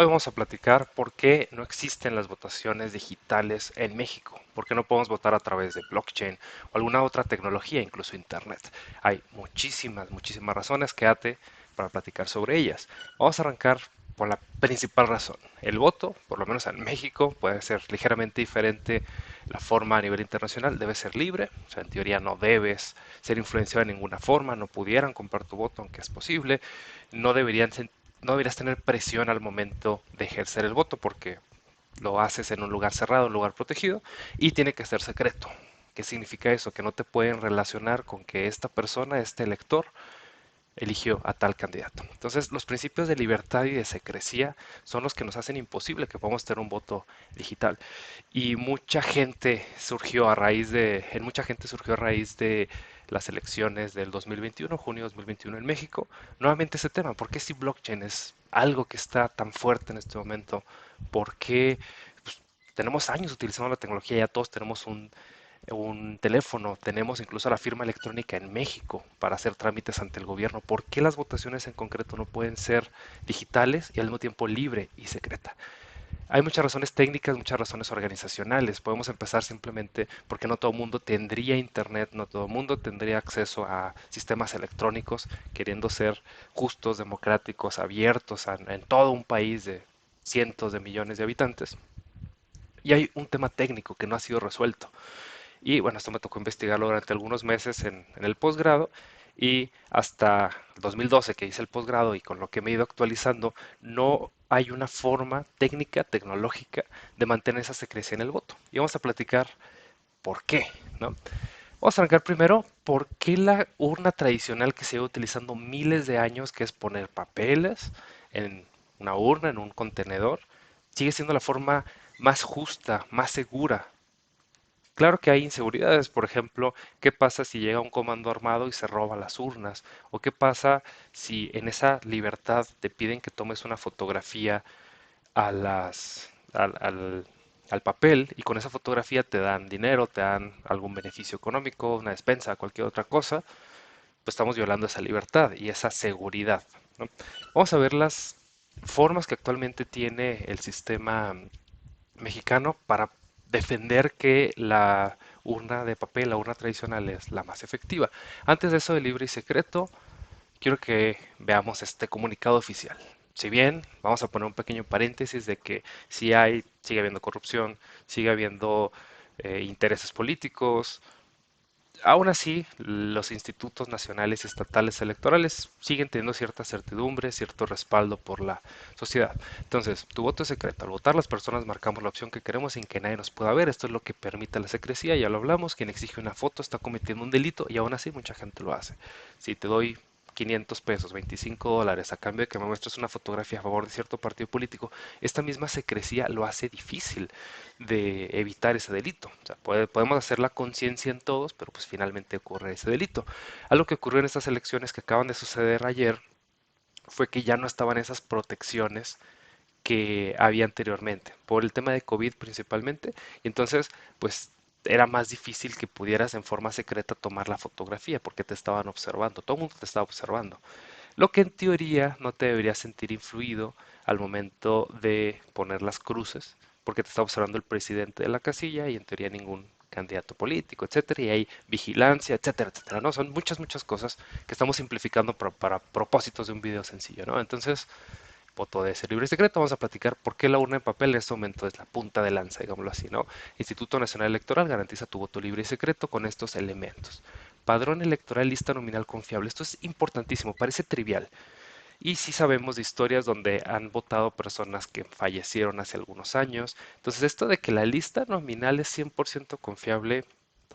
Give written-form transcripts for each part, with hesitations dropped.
Hoy vamos a platicar por qué no existen las votaciones digitales en México, por qué no podemos votar a través de blockchain o alguna otra tecnología, incluso internet. Hay muchísimas razones, quédate para platicar sobre ellas. Vamos a arrancar por la principal razón. El voto, por lo menos en México, puede ser ligeramente diferente la forma a nivel internacional, debe ser libre, o sea, en teoría no debes ser influenciado de ninguna forma, no pudieran comprar tu voto, aunque es posible, no deberían no deberías tener presión al momento de ejercer el voto porque lo haces en un lugar cerrado, un lugar protegido y tiene que ser secreto. ¿Qué significa eso? Que no te pueden relacionar con que esta persona, este elector, eligió a tal candidato. Entonces, los principios de libertad y de secrecía son los que nos hacen imposible que podamos tener un voto digital. Y mucha gente surgió a raíz de las elecciones del 2021, junio de 2021 en México. Nuevamente ese tema, ¿por qué si blockchain es algo que está tan fuerte en este momento? ¿Por qué pues, tenemos años utilizando la tecnología? Ya todos tenemos un teléfono, tenemos incluso la firma electrónica en México para hacer trámites ante el gobierno. ¿Por qué las votaciones en concreto no pueden ser digitales y al mismo tiempo libre y secreta? Hay muchas razones técnicas, muchas razones organizacionales. Podemos empezar simplemente porque no todo el mundo tendría internet, no todo el mundo tendría acceso a sistemas electrónicos, queriendo ser justos, democráticos, abiertos en todo un país de cientos de millones de habitantes. Y hay un tema técnico que no ha sido resuelto. Y bueno, esto me tocó investigarlo durante algunos meses en el posgrado y hasta 2012 que hice el posgrado y con lo que me he ido actualizando, no hay una forma técnica, tecnológica de mantener esa secrecía en el voto. Y vamos a platicar por qué, ¿no? Vamos a arrancar primero por qué la urna tradicional que se lleva utilizando miles de años, que es poner papeles en una urna, en un contenedor, sigue siendo la forma más justa, más segura. Claro que hay inseguridades, por ejemplo, ¿qué pasa si llega un comando armado y se roba las urnas? ¿O qué pasa si en esa libertad te piden que tomes una fotografía a al papel y con esa fotografía te dan dinero, te dan algún beneficio económico, una despensa, cualquier otra cosa? Pues estamos violando esa libertad y esa seguridad, ¿no? Vamos a ver las formas que actualmente tiene el sistema mexicano para defender que la urna de papel, la urna tradicional es la más efectiva. Antes de eso de libre y secreto, quiero que veamos este comunicado oficial. Si bien vamos a poner un pequeño paréntesis de que sigue habiendo corrupción, sigue habiendo intereses políticos, aún así, los institutos nacionales y estatales electorales siguen teniendo cierta certidumbre, cierto respaldo por la sociedad. Entonces, tu voto es secreto. Al votar, las personas marcamos la opción que queremos sin que nadie nos pueda ver. Esto es lo que permite la secrecía, ya lo hablamos. Quien exige una foto está cometiendo un delito y aún así mucha gente lo hace. Si te doy 500 pesos, $25 a cambio de que me muestres una fotografía a favor de cierto partido político, esta misma secrecía lo hace difícil de evitar ese delito. O sea, podemos hacer la conciencia en todos, pero pues finalmente ocurre ese delito. Algo que ocurrió en estas elecciones que acaban de suceder ayer fue que ya no estaban esas protecciones que había anteriormente, por el tema de COVID principalmente, y entonces pues era más difícil que pudieras en forma secreta tomar la fotografía porque te estaban observando, todo el mundo te estaba observando. Lo que en teoría no te debería sentir influido al momento de poner las cruces, porque te está observando el presidente de la casilla y en teoría ningún candidato político, etcétera, y hay vigilancia, etcétera, etcétera, ¿no? Son muchas cosas que estamos simplificando para propósitos de un video sencillo, ¿no? Entonces, voto de ese libre y secreto, vamos a platicar por qué la urna de papel en este momento es la punta de lanza, digámoslo así, ¿no? Instituto Nacional Electoral garantiza tu voto libre y secreto con estos elementos. Padrón electoral, lista nominal confiable. Esto es importantísimo, parece trivial. Y sí sabemos de historias donde han votado personas que fallecieron hace algunos años. Entonces, esto de que la lista nominal es 100% confiable,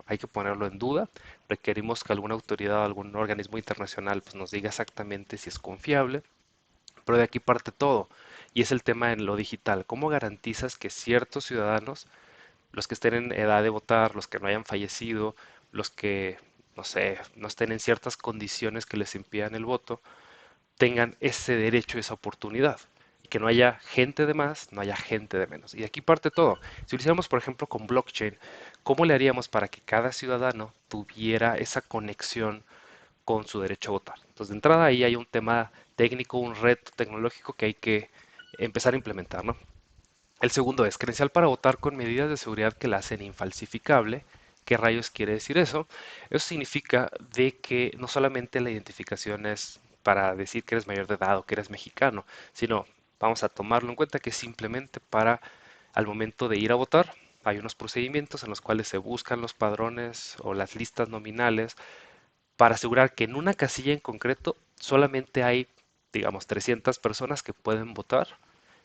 hay que ponerlo en duda. Requerimos que alguna autoridad o algún organismo internacional pues, nos diga exactamente si es confiable. Pero de aquí parte todo. Y es el tema en lo digital. ¿Cómo garantizas que ciertos ciudadanos, los que estén en edad de votar, los que no hayan fallecido, los que, no sé, no estén en ciertas condiciones que les impidan el voto, tengan ese derecho, esa oportunidad? Y que no haya gente de más, no haya gente de menos. Y de aquí parte todo. Si lo hiciéramos, por ejemplo, con blockchain, ¿cómo le haríamos para que cada ciudadano tuviera esa conexión con su derecho a votar? Entonces, de entrada ahí hay un tema técnico, un reto tecnológico que hay que empezar a implementar, ¿no? El segundo es credencial para votar con medidas de seguridad que la hacen infalsificable. ¿Qué rayos quiere decir eso? Eso significa de que no solamente la identificación es para decir que eres mayor de edad o que eres mexicano, sino vamos a tomarlo en cuenta que simplemente para al momento de ir a votar hay unos procedimientos en los cuales se buscan los padrones o las listas nominales para asegurar que en una casilla en concreto solamente hay, digamos, 300 personas que pueden votar,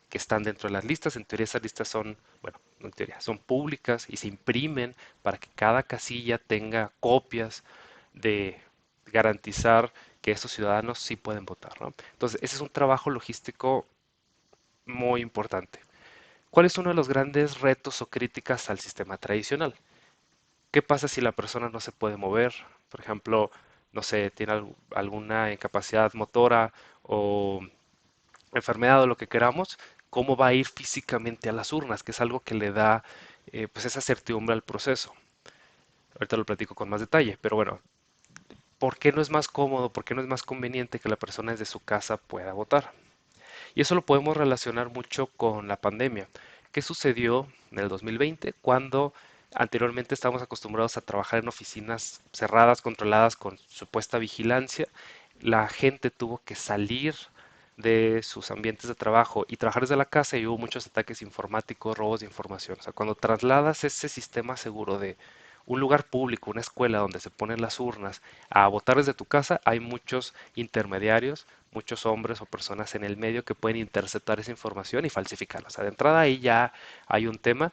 que están dentro de las listas. En teoría esas listas son, bueno, no en teoría, son públicas y se imprimen para que cada casilla tenga copias de garantizar que estos ciudadanos sí pueden votar, ¿no? Entonces, ese es un trabajo logístico muy importante. ¿Cuál es uno de los grandes retos o críticas al sistema tradicional? ¿Qué pasa si la persona no se puede mover? Por ejemplo, no sé, tiene alguna incapacidad motora o enfermedad o lo que queramos, ¿cómo va a ir físicamente a las urnas? Que es algo que le da pues esa certidumbre al proceso. Ahorita lo platico con más detalle, pero bueno, ¿por qué no es más cómodo, por qué no es más conveniente que la persona desde su casa pueda votar? Y eso lo podemos relacionar mucho con la pandemia. ¿Qué sucedió en el 2020 cuando anteriormente estábamos acostumbrados a trabajar en oficinas cerradas, controladas con supuesta vigilancia? La gente tuvo que salir de sus ambientes de trabajo y trabajar desde la casa y hubo muchos ataques informáticos, robos de información. O sea, cuando trasladas ese sistema seguro de un lugar público, una escuela donde se ponen las urnas, a votar desde tu casa, hay muchos intermediarios, muchos hombres o personas en el medio que pueden interceptar esa información y falsificarla. O sea, de entrada ahí ya hay un tema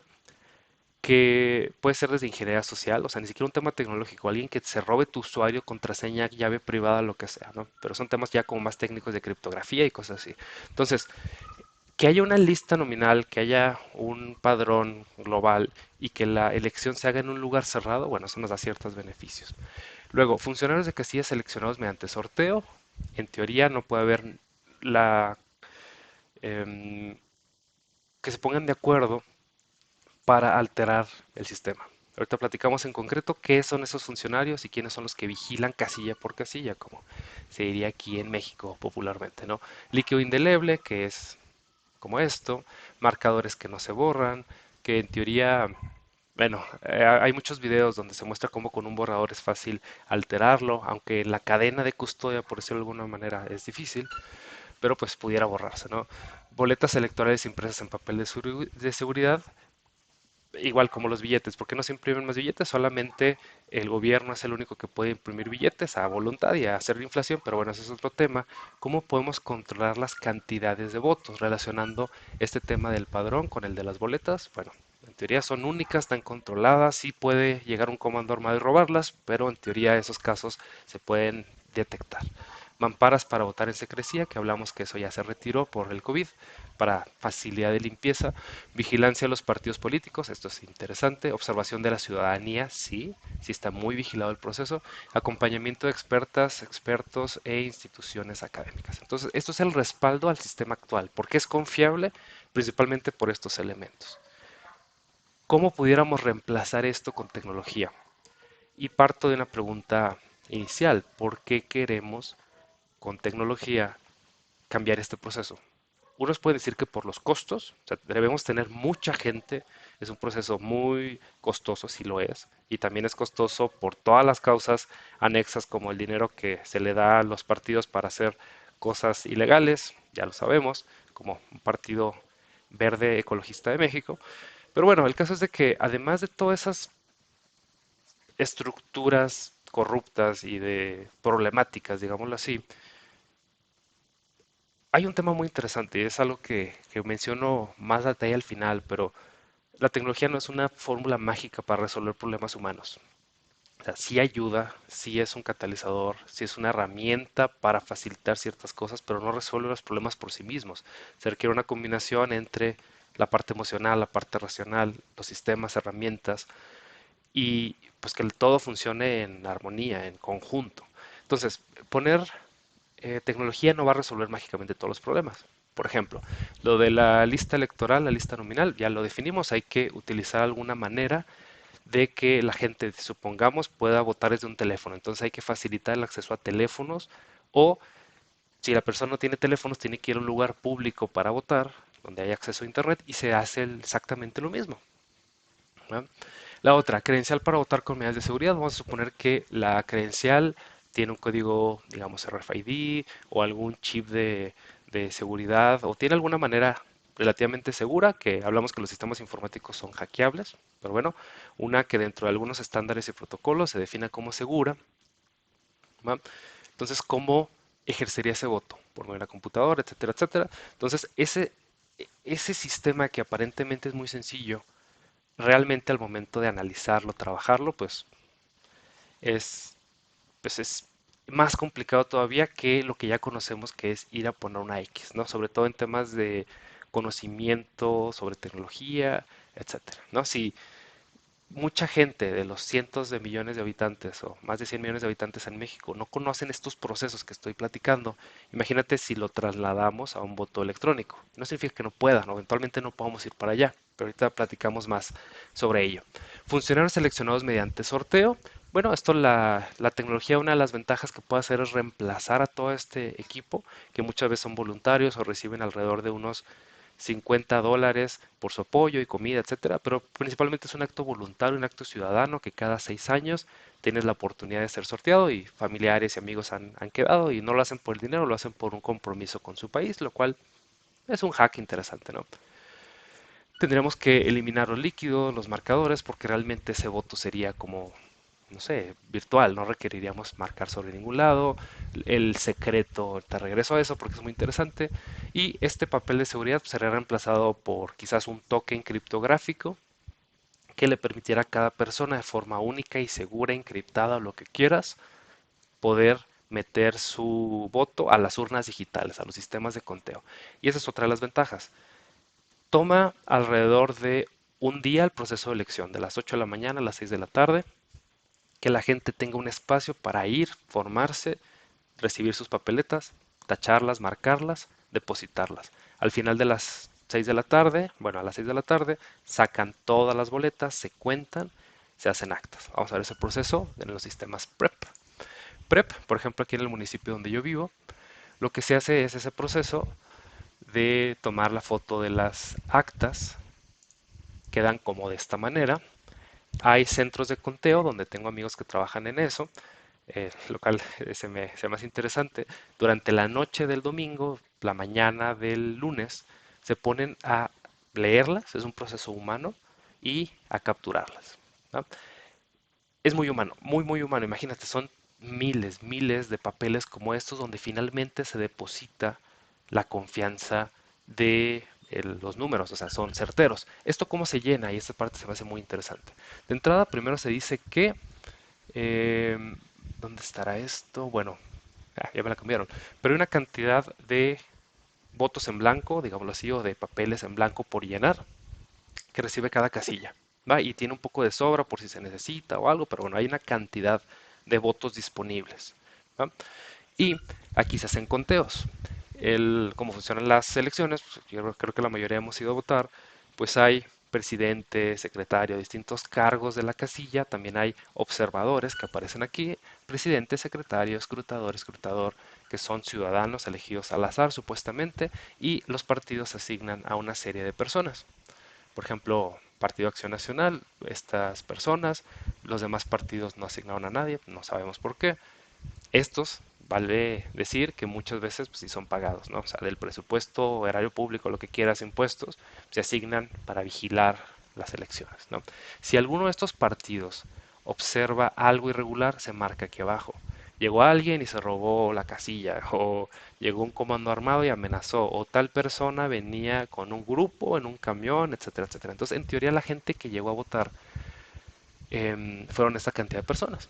que puede ser desde ingeniería social, o sea, ni siquiera un tema tecnológico, alguien que se robe tu usuario, contraseña, llave privada, lo que sea, ¿no? Pero son temas ya como más técnicos de criptografía y cosas así. Entonces, que haya una lista nominal, que haya un padrón global y que la elección se haga en un lugar cerrado, bueno, eso nos da ciertos beneficios. Luego, funcionarios de casilla seleccionados mediante sorteo. En teoría no puede haber la em, que se pongan de acuerdo para alterar el sistema. Ahorita platicamos en concreto qué son esos funcionarios y quiénes son los que vigilan casilla por casilla, como se diría aquí en México popularmente, ¿no? Líquido indeleble, que es como esto, marcadores que no se borran, que en teoría, bueno, hay muchos videos donde se muestra cómo con un borrador es fácil alterarlo, aunque la cadena de custodia, por decirlo de alguna manera, es difícil, pero pues pudiera borrarse, ¿no? Boletas electorales impresas en papel de seguridad, igual como los billetes. ¿Por qué no se imprimen más billetes? Solamente el gobierno es el único que puede imprimir billetes a voluntad y a hacer inflación, pero bueno, ese es otro tema. ¿Cómo podemos controlar las cantidades de votos relacionando este tema del padrón con el de las boletas? Bueno, en teoría son únicas, están controladas, sí puede llegar un comando armado y robarlas, pero en teoría esos casos se pueden detectar. Mamparas para votar en secrecía, que hablamos que eso ya se retiró por el COVID, para facilidad de limpieza. Vigilancia a los partidos políticos, esto es interesante. Observación de la ciudadanía, sí, sí está muy vigilado el proceso. Acompañamiento de expertas, expertos e instituciones académicas. Entonces, esto es el respaldo al sistema actual. ¿Por qué es confiable? Principalmente por estos elementos. ¿Cómo pudiéramos reemplazar esto con tecnología? Y parto de una pregunta inicial. ¿Por qué queremos con tecnología cambiar este proceso? Unos pueden decir que por los costos, o sea, debemos tener mucha gente, es un proceso muy costoso, si lo es, y también es costoso por todas las causas anexas como el dinero que se le da a los partidos para hacer cosas ilegales, ya lo sabemos, como un partido verde ecologista de México. Pero bueno, el caso es de que además de todas esas estructuras corruptas y de problemáticas, digámoslo así, hay un tema muy interesante y es algo que menciono más a detalle al final, pero la tecnología no es una fórmula mágica para resolver problemas humanos. O sea, sí ayuda, sí es un catalizador, sí es una herramienta para facilitar ciertas cosas, pero no resuelve los problemas por sí mismos. Se requiere una combinación entre la parte emocional, la parte racional, los sistemas, herramientas y pues que el todo funcione en armonía, en conjunto. Entonces, poner tecnología no va a resolver mágicamente todos los problemas. Por ejemplo, lo de la lista electoral, la lista nominal, ya lo definimos, hay que utilizar alguna manera de que la gente, supongamos, pueda votar desde un teléfono. Entonces hay que facilitar el acceso a teléfonos o si la persona no tiene teléfonos, tiene que ir a un lugar público para votar donde hay acceso a Internet y se hace exactamente lo mismo. ¿No? La otra, credencial para votar con medidas de seguridad. Vamos a suponer que la credencial tiene un código, digamos, RFID o algún chip de seguridad o tiene alguna manera relativamente segura, que hablamos que los sistemas informáticos son hackeables, pero bueno, una que dentro de algunos estándares y protocolos se defina como segura. ¿Va? Entonces, ¿cómo ejercería ese voto? Por medio de la computadora, etcétera, etcétera. Entonces, ese sistema que aparentemente es muy sencillo, realmente al momento de analizarlo, trabajarlo, es, pues es más complicado todavía que lo que ya conocemos que es ir a poner una X, ¿no? Sobre todo en temas de conocimiento sobre tecnología, etcétera, ¿no? Si mucha gente de los cientos de millones de habitantes o más de 100 millones de habitantes en México no conocen estos procesos que estoy platicando, imagínate si lo trasladamos a un voto electrónico. No significa que no puedan, eventualmente no podamos ir para allá, pero ahorita platicamos más sobre ello. Funcionarios seleccionados mediante sorteo. Bueno, esto la tecnología, una de las ventajas que puede hacer es reemplazar a todo este equipo, que muchas veces son voluntarios o reciben alrededor de unos $50 por su apoyo y comida, etcétera, pero principalmente es un acto voluntario, un acto ciudadano que cada 6 años tienes la oportunidad de ser sorteado y familiares y amigos han quedado y no lo hacen por el dinero, lo hacen por un compromiso con su país, lo cual es un hack interesante, ¿no? Tendríamos que eliminar los líquidos, los marcadores, porque realmente ese voto sería como, no sé, virtual, no requeriríamos marcar sobre ningún lado. El secreto, te regreso a eso porque es muy interesante. Y este papel de seguridad sería reemplazado por quizás un token criptográfico que le permitiera a cada persona de forma única y segura, encriptada o lo que quieras, poder meter su voto a las urnas digitales, a los sistemas de conteo. Y esa es otra de las ventajas. Toma alrededor de un día el proceso de elección, de las 8 de la mañana a las 6 de la tarde, que la gente tenga un espacio para ir, formarse, recibir sus papeletas, tacharlas, marcarlas, depositarlas. Al final de las 6 de la tarde, bueno, a las 6 de la tarde, sacan todas las boletas, se cuentan, se hacen actas. Vamos a ver ese proceso en los sistemas PREP. PREP, por ejemplo, aquí en el municipio donde yo vivo, lo que se hace es ese proceso de tomar la foto de las actas, quedan como de esta manera. Hay centros de conteo donde tengo amigos que trabajan en eso, lo cual se me hace interesante. Durante la noche del domingo, la mañana del lunes, se ponen a leerlas, es un proceso humano, y a capturarlas. ¿No? Es muy humano, muy, muy humano. Imagínate, son miles, miles de papeles como estos donde finalmente se deposita la confianza de los números, o sea, son certeros. ¿Esto cómo se llena? Y esta parte se me hace muy interesante. De entrada, primero se dice que, eh, ¿dónde estará esto? Bueno, ya me la cambiaron, pero hay una cantidad de votos en blanco, digámoslo así, o de papeles en blanco por llenar que recibe cada casilla, ¿va? Y tiene un poco de sobra por si se necesita o algo, pero bueno, hay una cantidad de votos disponibles, ¿va? Y aquí se hacen conteos. Cómo funcionan las elecciones, pues, yo creo que la mayoría hemos ido a votar, pues hay presidente, secretario, distintos cargos de la casilla, también hay observadores que aparecen aquí, presidente, secretario, escrutador, que son ciudadanos elegidos al azar supuestamente, y los partidos asignan a una serie de personas. Por ejemplo, Partido Acción Nacional, estas personas, los demás partidos no asignaron a nadie, no sabemos por qué. Estos, vale decir que muchas veces pues, sí son pagados, ¿no? O sea, del presupuesto, erario público, lo que quieras, impuestos, se asignan para vigilar las elecciones, ¿no? Si alguno de estos partidos observa algo irregular, se marca aquí abajo. Llegó alguien y se robó la casilla, o llegó un comando armado y amenazó, o tal persona venía con un grupo en un camión, etcétera, etcétera. Entonces, en teoría, la gente que llegó a votar fueron esta cantidad de personas.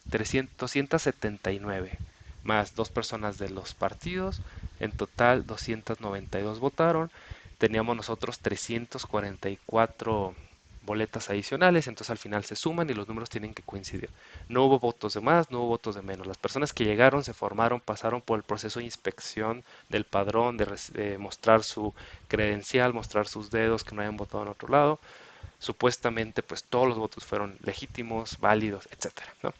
279 más dos personas de los partidos, en total 292 votaron, teníamos nosotros 344 boletas adicionales, entonces al final se suman y los números tienen que coincidir. No hubo votos de más, no hubo votos de menos. Las personas que llegaron, se formaron, pasaron por el proceso de inspección del padrón, de mostrar su credencial, mostrar sus dedos que no hayan votado en otro lado. Supuestamente, pues todos los votos fueron legítimos, válidos, etcétera, ¿no?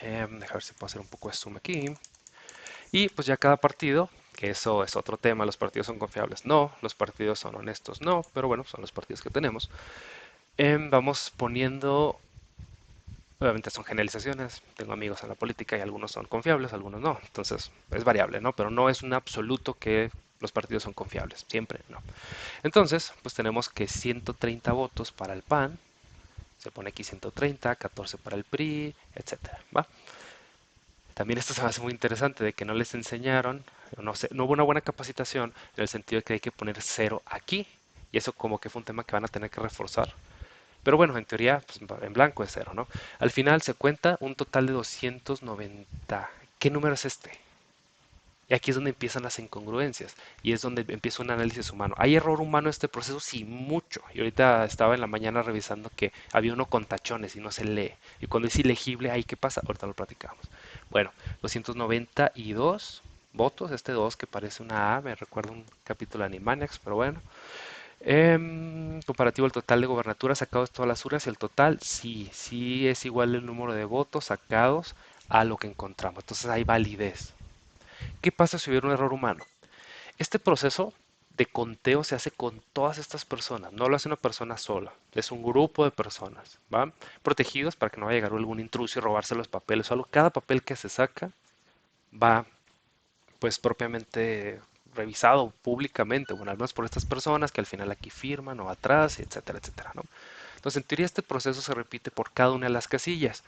Dejar ver si puedo hacer un poco de zoom aquí. Y pues ya cada partido que eso es otro tema. ¿Los partidos son confiables? No. ¿Los partidos son honestos? No, pero bueno, son los partidos que tenemos. Vamos poniendo, obviamente son generalizaciones, tengo amigos en la política y algunos son confiables, algunos no, entonces es variable, ¿no? Pero no es un absoluto que los partidos son confiables, siempre no. Entonces, pues tenemos que 130 votos para el PAN, se pone aquí 130, 14 para el PRI, etcétera, ¿va? También esto se me hace muy interesante de que no les enseñaron, no sé, no hubo una buena capacitación en el sentido de que hay que poner cero aquí, y eso como que fue un tema que van a tener que reforzar. Pero bueno, en teoría, pues, en blanco es cero, ¿no? Al final se cuenta un total de 290. ¿Qué número es este? Y aquí es donde empiezan las incongruencias y es donde empieza un análisis humano. ¿Hay error humano en este proceso? Sí, mucho. Y ahorita estaba en la mañana revisando que había uno con tachones y no se lee. Y cuando es ilegible, ¿ahí qué pasa? Ahorita lo platicamos. Bueno, 292 votos, este 2 que parece una A, me recuerda un capítulo de Animaniacs, pero bueno. Comparativo al total de gobernaturas sacados de todas las urnas, el total sí es igual el número de votos sacados a lo que encontramos. Entonces hay validez. ¿Qué pasa si hubiera un error humano? Este proceso de conteo se hace con todas estas personas, no lo hace una persona sola, es un grupo de personas, ¿va? Protegidos para que no vaya a llegar algún intruso y robarse los papeles o algo. Cada papel que se saca va pues propiamente revisado públicamente, bueno, al menos por estas personas que al final aquí firman o atrás, etcétera, etcétera, ¿no? Entonces, en teoría este proceso se repite por cada una de las casillas.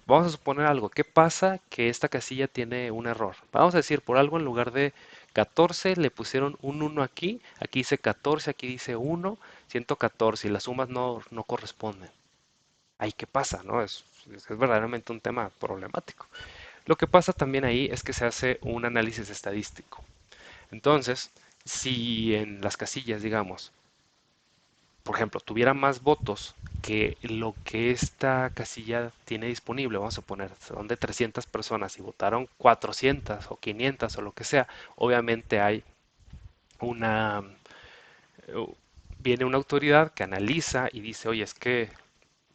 Vamos a suponer algo, ¿qué pasa que esta casilla tiene un error? Vamos a decir, por algo en lugar de 14 le pusieron un 1 aquí, aquí dice 14, aquí dice 1, 114 y las sumas no corresponden. Ahí, ¿qué pasa? ¿No? Es verdaderamente un tema problemático. Lo que pasa también ahí es que se hace un análisis estadístico. Entonces, si en las casillas, digamos, por ejemplo, tuviera más votos que lo que esta casilla tiene disponible, vamos a poner, son de 300 personas y votaron 400 o 500 o lo que sea, obviamente hay una, viene una autoridad que analiza y dice, oye, es que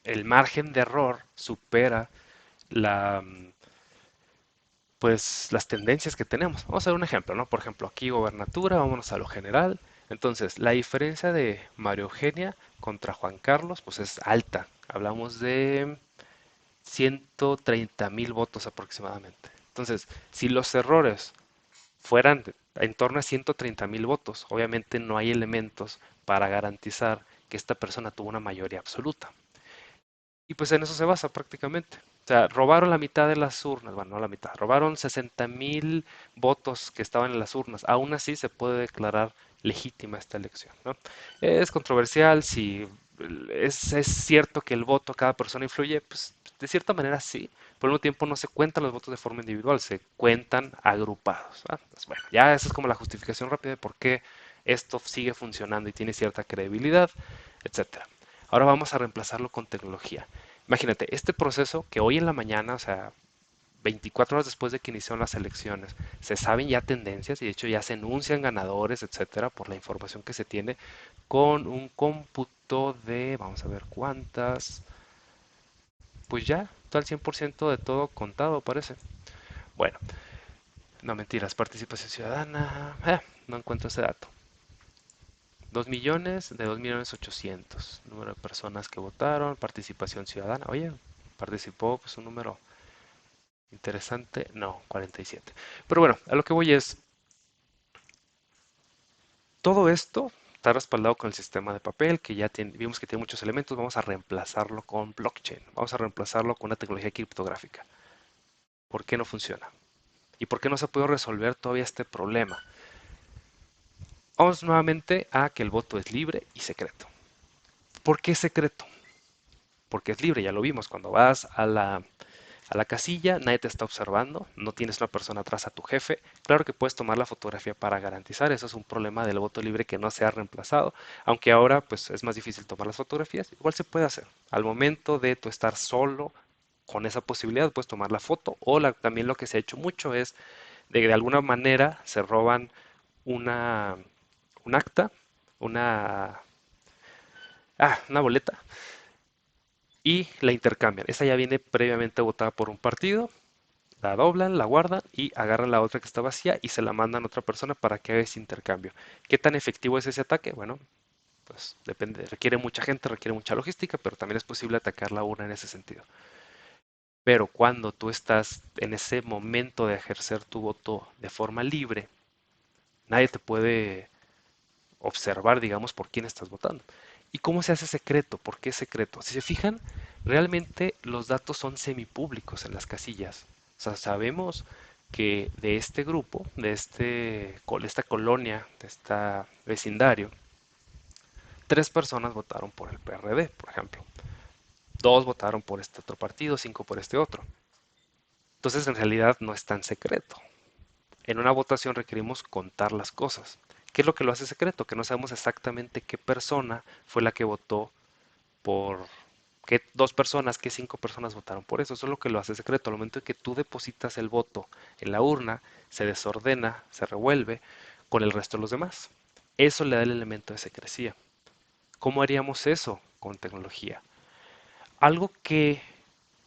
el margen de error supera la, pues las tendencias que tenemos. Vamos a ver un ejemplo, ¿no? Por ejemplo, aquí gobernatura, vámonos a lo general. Entonces, la diferencia de María Eugenia contra Juan Carlos, pues es alta. Hablamos de 130,000 votos aproximadamente. Entonces, si los errores fueran en torno a 130,000 votos, obviamente no hay elementos para garantizar que esta persona tuvo una mayoría absoluta. Y pues en eso se basa prácticamente. O sea, robaron la mitad de las urnas, bueno, no la mitad, robaron 60,000 votos que estaban en las urnas. Aún así se puede declarar legítima esta elección, ¿no? Es controversial, si es cierto que el voto a cada persona influye, pues de cierta manera sí. Por el mismo tiempo no se cuentan los votos de forma individual, se cuentan agrupados. ¿Va? Pues bueno, ya esa es como la justificación rápida de por qué esto sigue funcionando y tiene cierta credibilidad, etcétera. Ahora vamos a reemplazarlo con tecnología. Imagínate, este proceso que hoy en la mañana, o sea, 24 horas después de que iniciaron las elecciones, se saben ya tendencias y de hecho ya se enuncian ganadores, etcétera, por la información que se tiene con un cómputo de, vamos a ver cuántas, pues ya, está al 100% de todo contado, parece. Bueno, no mentiras, participación ciudadana, no encuentro ese dato. 2 millones de 2,800,000 número de personas que votaron, participación ciudadana. Oye, participó pues un número interesante, no, 47. Pero bueno, a lo que voy es, todo esto está respaldado con el sistema de papel, que ya vimos que tiene muchos elementos, vamos a reemplazarlo con blockchain, vamos a reemplazarlo con una tecnología criptográfica. ¿Por qué no funciona? ¿Y por qué no se puede resolver todavía este problema? Vamos nuevamente a que el voto es libre y secreto. ¿Por qué secreto? Porque es libre, ya lo vimos, cuando vas a la casilla, nadie te está observando, no tienes una persona atrás a tu jefe. Claro que puedes tomar la fotografía para garantizar, eso es un problema del voto libre que no se ha reemplazado, aunque ahora pues es más difícil tomar las fotografías, igual se puede hacer. Al momento de tú estar solo con esa posibilidad, puedes tomar la foto o también lo que se ha hecho mucho es de alguna manera se roban una, un acta, una, una boleta y la intercambian. Esa ya viene previamente votada por un partido La doblan, la guardan y agarran la otra que está vacía y se la mandan a otra persona para que haga ese intercambio. ¿Qué tan efectivo es ese ataque? Bueno, pues depende, requiere mucha gente, requiere mucha logística, pero también es posible atacar la urna en ese sentido. Pero cuando tú estás en ese momento de ejercer tu voto de forma libre, nadie te puede observar, digamos, por quién estás votando. ¿Y cómo se hace secreto? ¿Por qué secreto? Si se fijan, realmente los datos son semipúblicos en las casillas. O sea, sabemos que de este grupo, de esta colonia, de este vecindario, tres personas votaron por el PRD, por ejemplo. Dos votaron por este otro partido, cinco por este otro. Entonces, en realidad no es tan secreto. En una votación requerimos contar las cosas. ¿Qué es lo que lo hace secreto? Que no sabemos exactamente qué persona fue la que votó por qué dos personas, qué cinco personas votaron por eso. Eso es lo que lo hace secreto. Al momento en que tú depositas el voto en la urna, se desordena, se revuelve con el resto de los demás. Eso le da el elemento de secrecía. ¿Cómo haríamos eso con tecnología? Algo que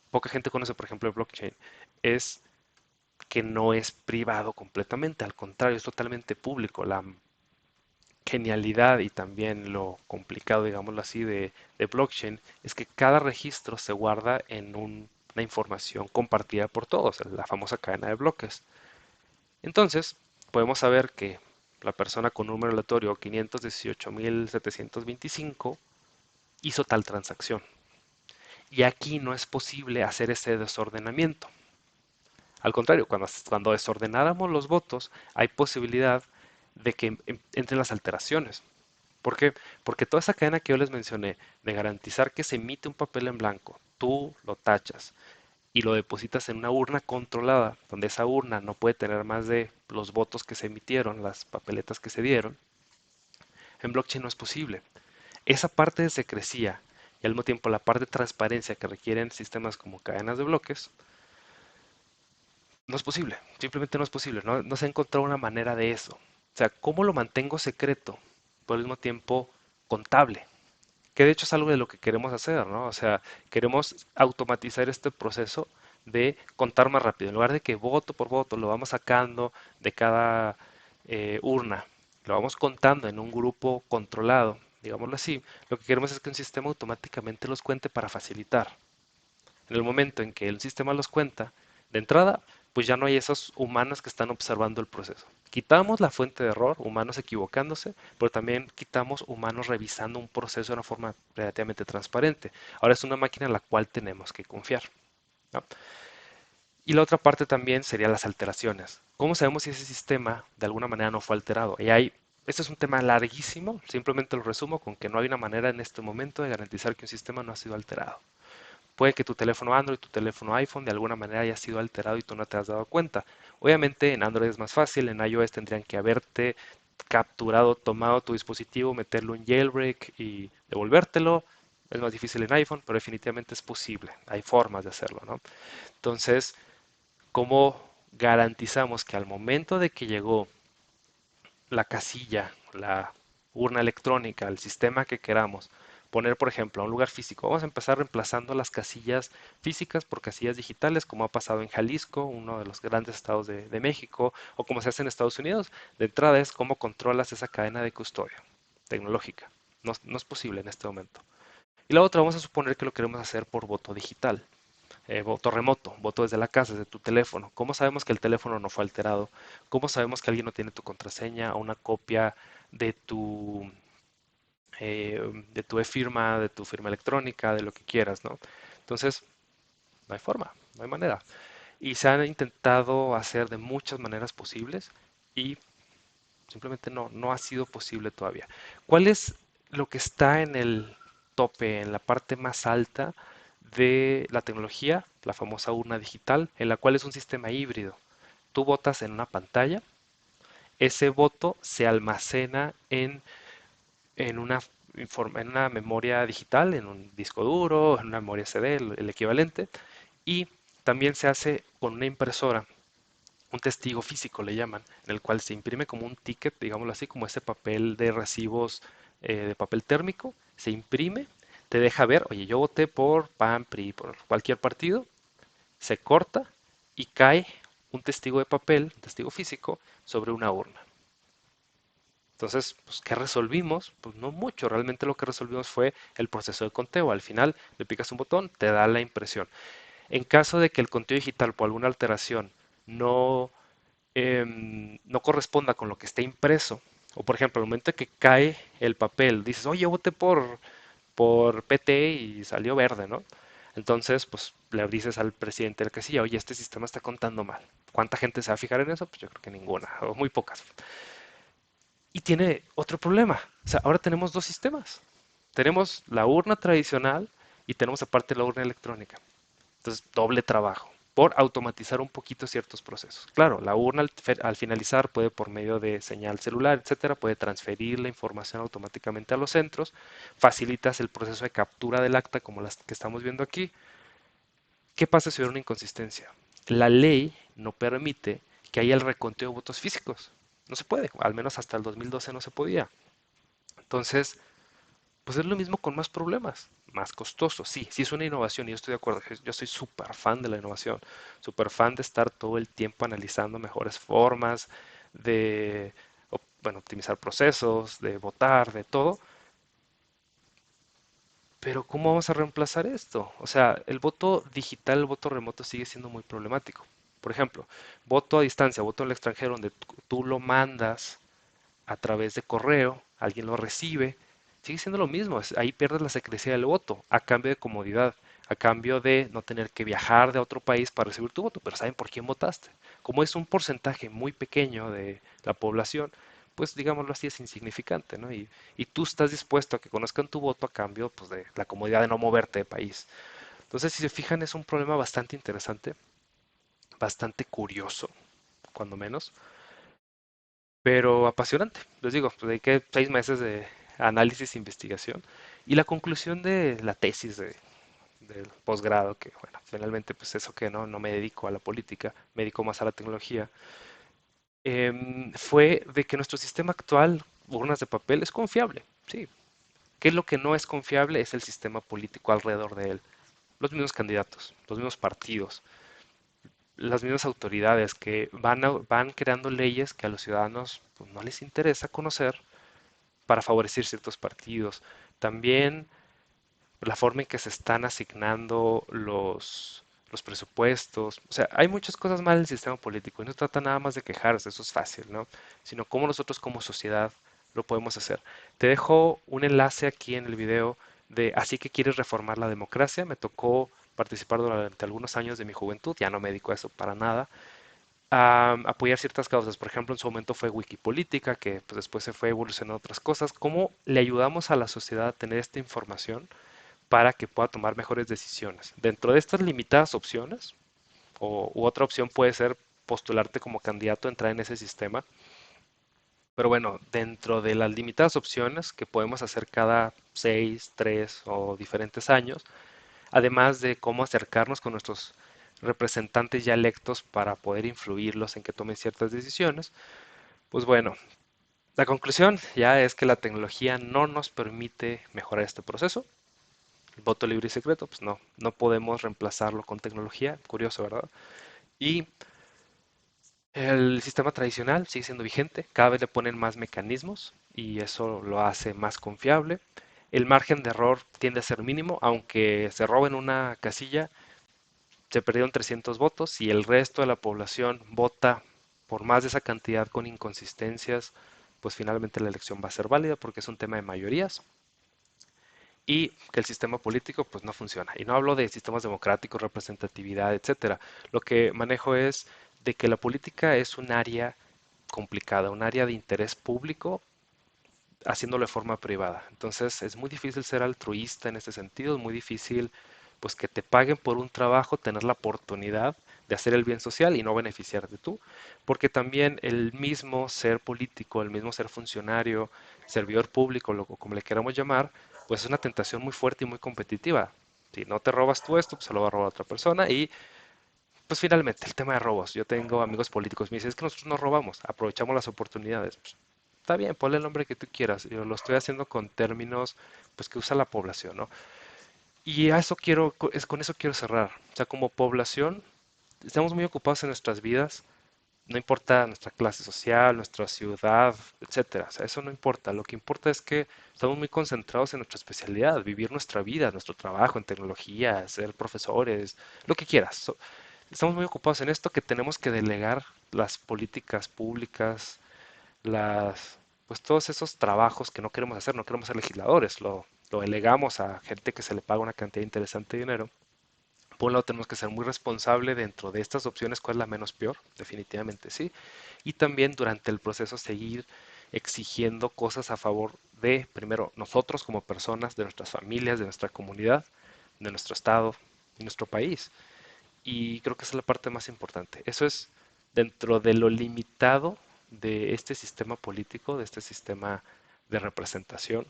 poca gente conoce, por ejemplo, el blockchain, es que no es privado completamente, al contrario, es totalmente público. La genialidad y también lo complicado, digámoslo así, de blockchain es que cada registro se guarda en una información compartida por todos, la famosa cadena de bloques. Entonces, podemos saber que la persona con número aleatorio 518.725 hizo tal transacción. Y aquí no es posible hacer ese desordenamiento. Al contrario, cuando desordenáramos los votos, hay posibilidad de que entren las alteraciones. ¿Por qué? Porque toda esa cadena que yo les mencioné de garantizar que se emite un papel en blanco, tú lo tachas y lo depositas en una urna controlada, donde esa urna no puede tener más de los votos que se emitieron, las papeletas que se dieron, en blockchain no es posible. Esa parte de secrecía y al mismo tiempo la parte de transparencia que requieren sistemas como cadenas de bloques, no es posible, simplemente no es posible, no se ha encontrado una manera de eso. O sea, ¿cómo lo mantengo secreto, pero al mismo tiempo contable? Que de hecho es algo de lo que queremos hacer, ¿no? O sea, queremos automatizar este proceso de contar más rápido. En lugar de que voto por voto lo vamos sacando de cada urna, lo vamos contando en un grupo controlado, digámoslo así, lo que queremos es que un sistema automáticamente los cuente para facilitar. En el momento en que el sistema los cuenta, de entrada, pues ya no hay esos humanos que están observando el proceso. Quitamos la fuente de error, humanos equivocándose, pero también quitamos humanos revisando un proceso de una forma relativamente transparente. Ahora es una máquina en la cual tenemos que confiar, ¿no? Y la otra parte también sería las alteraciones. ¿Cómo sabemos si ese sistema de alguna manera no fue alterado? Este es un tema larguísimo, simplemente lo resumo con que no hay una manera en este momento de garantizar que un sistema no ha sido alterado. Puede que tu teléfono Android, tu teléfono iPhone de alguna manera haya sido alterado y tú no te has dado cuenta. Obviamente en Android es más fácil, en iOS tendrían que haberte capturado, tomado tu dispositivo, meterlo en jailbreak y devolvértelo. Es más difícil en iPhone, pero definitivamente es posible. Hay formas de hacerlo, ¿no? Entonces, ¿cómo garantizamos que al momento de que llegó la casilla, la urna electrónica, el sistema que queramos, poner, por ejemplo, a un lugar físico? Vamos a empezar reemplazando las casillas físicas por casillas digitales, como ha pasado en Jalisco, uno de los grandes estados de México, o como se hace en Estados Unidos. De entrada es cómo controlas esa cadena de custodia tecnológica. No es posible en este momento. Y la otra, vamos a suponer que lo queremos hacer por voto digital, voto remoto, voto desde la casa, desde tu teléfono. ¿Cómo sabemos que el teléfono no fue alterado? ¿Cómo sabemos que alguien no tiene tu contraseña o una copia de de tu e-firma, de tu firma electrónica, de lo que quieras, ¿no? Entonces, no hay forma, no hay manera. Y se han intentado hacer de muchas maneras posibles y simplemente no ha sido posible todavía. ¿Cuál es lo que está en el tope, en la parte más alta de la tecnología? La famosa urna digital, en la cual es un sistema híbrido. Tú votas en una pantalla, ese voto se almacena en una memoria digital, en un disco duro, en una memoria CD, el equivalente, y también se hace con una impresora, un testigo físico le llaman, en el cual se imprime como un ticket, digámoslo así, como ese papel de recibos de papel térmico, se imprime, te deja ver, oye, yo voté por PAN, PRI, por cualquier partido, se corta y cae un testigo de papel, un testigo físico, sobre una urna. Entonces, pues, ¿qué resolvimos? Pues no mucho, realmente lo que resolvimos fue el proceso de conteo. Al final le picas un botón, te da la impresión. En caso de que el conteo digital por alguna alteración no, no corresponda con lo que esté impreso, o por ejemplo, al momento que cae el papel, dices, oye, voté por PT y salió verde, ¿no? Entonces, pues le dices al presidente de la casilla, oye, este sistema está contando mal. ¿Cuánta gente se va a fijar en eso? Pues yo creo que ninguna, o muy pocas. Y tiene otro problema. O sea, ahora tenemos dos sistemas. Tenemos la urna tradicional y tenemos aparte la urna electrónica. Entonces, doble trabajo por automatizar un poquito ciertos procesos. Claro, la urna al finalizar puede por medio de señal celular, etcétera, puede transferir la información automáticamente a los centros, facilitas el proceso de captura del acta como las que estamos viendo aquí. ¿Qué pasa si hubiera una inconsistencia? La ley no permite que haya el reconteo de votos físicos. No se puede, al menos hasta el 2012 no se podía. Entonces, pues es lo mismo con más problemas, más costoso. Sí, sí es una innovación y yo estoy de acuerdo. Yo soy súper fan de la innovación, súper fan de estar todo el tiempo analizando mejores formas de, bueno, optimizar procesos, de votar, de todo. Pero ¿cómo vamos a reemplazar esto? O sea, el voto digital, el voto remoto sigue siendo muy problemático. Por ejemplo, voto a distancia, voto en el extranjero, donde tú lo mandas a través de correo, alguien lo recibe, sigue siendo lo mismo, ahí pierdes la secrecía del voto, a cambio de comodidad, a cambio de no tener que viajar de otro país para recibir tu voto, pero saben por quién votaste. Como es un porcentaje muy pequeño de la población, pues digámoslo así, es insignificante, ¿no? Y tú estás dispuesto a que conozcan tu voto a cambio pues, de la comodidad de no moverte de país. Entonces, si se fijan, es un problema bastante interesante, bastante curioso, cuando menos, pero apasionante. Les digo, pues dediqué 6 meses de análisis e investigación y la conclusión de la tesis del posgrado, que bueno, finalmente pues eso que no me dedico a la política, me dedico más a la tecnología, fue de que nuestro sistema actual, urnas de papel, es confiable. Sí. ¿Qué es lo que no es confiable? Es el sistema político alrededor de él. Los mismos candidatos, los mismos partidos, las mismas autoridades que van creando leyes que a los ciudadanos pues, no les interesa conocer para favorecer ciertos partidos. También la forma en que se están asignando los presupuestos. O sea, hay muchas cosas mal en el sistema político y no trata nada más de quejarse, eso es fácil, ¿no? Sino cómo nosotros como sociedad lo podemos hacer. Te dejo un enlace aquí en el video de Así que quieres reformar la democracia. Me tocó participar durante algunos años de mi juventud, ya no me dedico a eso para nada, a apoyar ciertas causas. Por ejemplo, en su momento fue Wikipolítica, que pues, después se fue evolucionando a otras cosas. ¿Cómo le ayudamos a la sociedad a tener esta información para que pueda tomar mejores decisiones? Dentro de estas limitadas opciones, u otra opción puede ser postularte como candidato a entrar en ese sistema. Pero bueno, dentro de las limitadas opciones que podemos hacer cada 6, 3 o diferentes años, además de cómo acercarnos con nuestros representantes ya electos para poder influirlos en que tomen ciertas decisiones, pues bueno, la conclusión ya es que la tecnología no nos permite mejorar este proceso. El voto libre y secreto, pues no podemos reemplazarlo con tecnología, curioso, ¿verdad? Y el sistema tradicional sigue siendo vigente, cada vez le ponen más mecanismos y eso lo hace más confiable. El margen de error tiende a ser mínimo, aunque se roben una casilla, se perdieron 300 votos y el resto de la población vota por más de esa cantidad con inconsistencias, pues finalmente la elección va a ser válida porque es un tema de mayorías y que el sistema político pues no funciona. Y no hablo de sistemas democráticos, representatividad, etcétera. Lo que manejo es de que la política es un área complicada, un área de interés público haciéndolo de forma privada. Entonces es muy difícil ser altruista en este sentido, es muy difícil pues que te paguen por un trabajo, tener la oportunidad de hacer el bien social y no beneficiarte tú, porque también el mismo ser político, el mismo ser funcionario, servidor público, como le queramos llamar, pues es una tentación muy fuerte y muy competitiva. Si no te robas tú esto, pues se lo va a robar otra persona y pues finalmente el tema de robos. Yo tengo amigos políticos, me dicen, es que nosotros no robamos, aprovechamos las oportunidades. Pues, está bien, ponle el nombre que tú quieras. Yo lo estoy haciendo con términos pues que usa la población, ¿no? Y a eso quiero, con eso quiero cerrar. O sea, como población, estamos muy ocupados en nuestras vidas, no importa nuestra clase social, nuestra ciudad, etcétera. O sea, eso no importa. Lo que importa es que estamos muy concentrados en nuestra especialidad, vivir nuestra vida, nuestro trabajo en tecnología, ser profesores, lo que quieras. Estamos muy ocupados en esto que tenemos que delegar las políticas públicas, las, pues todos esos trabajos que no queremos hacer, no queremos ser legisladores, lo delegamos a gente que se le paga una cantidad interesante de dinero. Por un lado tenemos que ser muy responsable dentro de estas opciones, cuál es la menos peor, definitivamente sí, y también durante el proceso seguir exigiendo cosas a favor de, primero, nosotros como personas, de nuestras familias, de nuestra comunidad, de nuestro estado y nuestro país. Y creo que esa es la parte más importante. Eso es dentro de lo limitado de este sistema político, de este sistema de representación,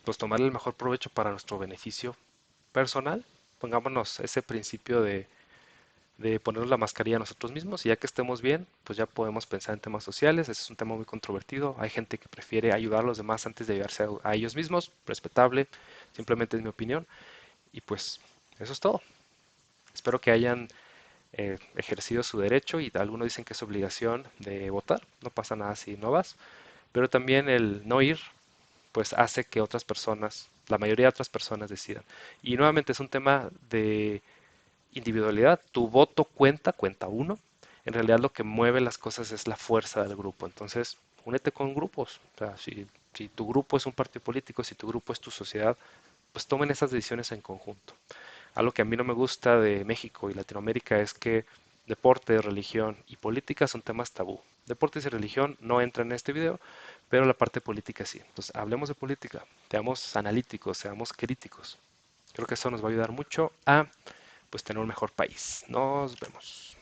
pues tomar el mejor provecho para nuestro beneficio personal. Pongámonos ese principio de ponernos la mascarilla a nosotros mismos y ya que estemos bien, pues ya podemos pensar en temas sociales. Ese es un tema muy controvertido. Hay gente que prefiere ayudar a los demás antes de ayudarse a ellos mismos. Respetable, simplemente es mi opinión. Y pues eso es todo. Espero que hayan ejercido su derecho y algunos dicen que es obligación de votar. No pasa nada si no vas. Pero también el no ir, pues hace que otras personas, la mayoría de otras personas decidan. Y nuevamente es un tema de individualidad. Tu voto cuenta, cuenta uno. En realidad lo que mueve las cosas es la fuerza del grupo. Entonces, únete con grupos. O sea, si tu grupo es un partido político, si tu grupo es tu sociedad, pues tomen esas decisiones en conjunto. Algo que a mí no me gusta de México y Latinoamérica es que deporte, religión y política son temas tabú. Deportes y religión no entran en este video, pero la parte política sí. Entonces, hablemos de política, seamos analíticos, seamos críticos. Creo que eso nos va a ayudar mucho a pues tener un mejor país. Nos vemos.